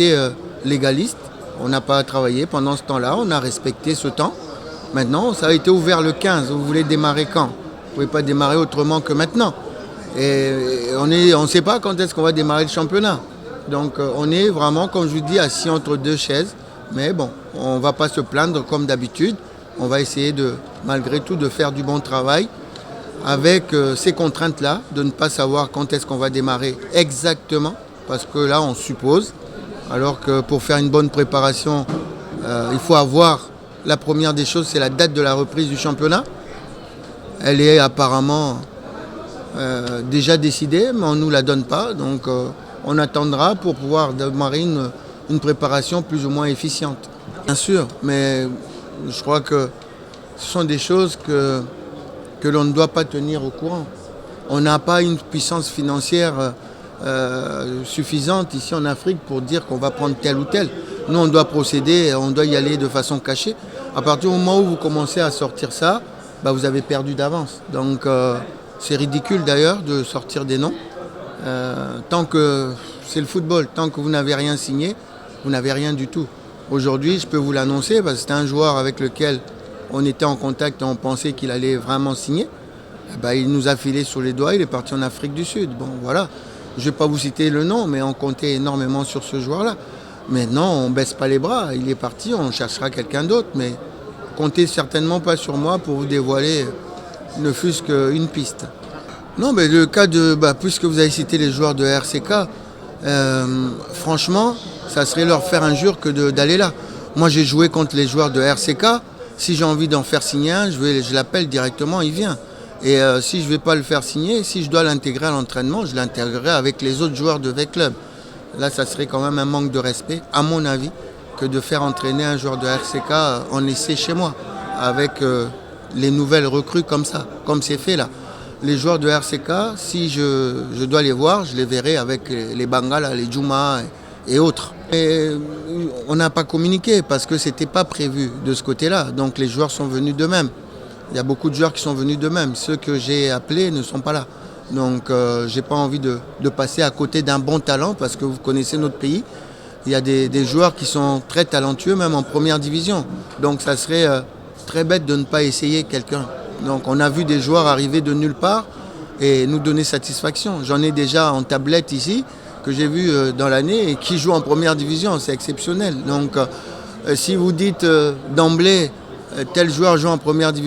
Et, légaliste, on n'a pas travaillé pendant ce temps-là, on a respecté ce temps. Maintenant, ça a été ouvert le 15, vous voulez démarrer quand? Vous ne pouvez pas démarrer autrement que maintenant. Et on ne sait pas quand est-ce qu'on va démarrer le championnat. Donc on est vraiment, comme je vous dis, assis entre deux chaises. Mais bon, on ne va pas se plaindre comme d'habitude. On va essayer malgré tout, de faire du bon travail avec ces contraintes-là, de ne pas savoir quand est-ce qu'on va démarrer exactement. Parce que là, on suppose. Alors que pour faire une bonne préparation, il faut avoir, la première des choses, c'est la date de la reprise du championnat. Elle est apparemment déjà décidée, mais on ne nous la donne pas. Donc on attendra pour pouvoir démarrer une préparation plus ou moins efficiente. Bien sûr, mais je crois que ce sont des choses que l'on ne doit pas tenir au courant. On n'a pas une puissance financière suffisante ici en Afrique pour dire qu'on va prendre tel ou tel. Nous, on doit procéder, on doit y aller de façon cachée. À partir du moment où vous commencez à sortir ça, vous avez perdu d'avance. Donc c'est ridicule d'ailleurs de sortir des noms. Tant que c'est le football, tant que vous n'avez rien signé, vous n'avez rien du tout. Aujourd'hui, je peux vous l'annoncer, parce que c'était un joueur avec lequel on était en contact et on pensait qu'il allait vraiment signer. Il nous a filé sur les doigts, il est parti en Afrique du Sud. Bon, voilà. Je ne vais pas vous citer le nom, mais on comptait énormément sur ce joueur-là. Maintenant, on ne baisse pas les bras. Il est parti, on cherchera quelqu'un d'autre. Mais comptez certainement pas sur moi pour vous dévoiler ne fût-ce qu'une piste. Non, mais le cas de... puisque vous avez cité les joueurs de RCK, franchement, ça serait leur faire injure que d'aller là. Moi, j'ai joué contre les joueurs de RCK. Si j'ai envie d'en faire signer un, je l'appelle directement, il vient. Et si je ne vais pas le faire signer, si je dois l'intégrer à l'entraînement, je l'intégrerai avec les autres joueurs de V-Club. Là, ça serait quand même un manque de respect, à mon avis, que de faire entraîner un joueur de RCK en essai chez moi, avec les nouvelles recrues comme ça, comme c'est fait là. Les joueurs de RCK, si je dois les voir, je les verrai avec les Bangala, les Djouma et autres. Et on n'a pas communiqué parce que ce n'était pas prévu de ce côté-là. Donc les joueurs sont venus d'eux-mêmes. Il y a beaucoup de joueurs qui sont venus d'eux-mêmes. Ceux que j'ai appelés ne sont pas là. Donc je n'ai pas envie de passer à côté d'un bon talent parce que vous connaissez notre pays. Il y a des joueurs qui sont très talentueux, même en première division. Donc ça serait très bête de ne pas essayer quelqu'un. Donc on a vu des joueurs arriver de nulle part et nous donner satisfaction. J'en ai déjà en tablette ici, que j'ai vu dans l'année et qui jouent en première division. C'est exceptionnel. Donc si vous dites d'emblée, tel joueur joue en première division,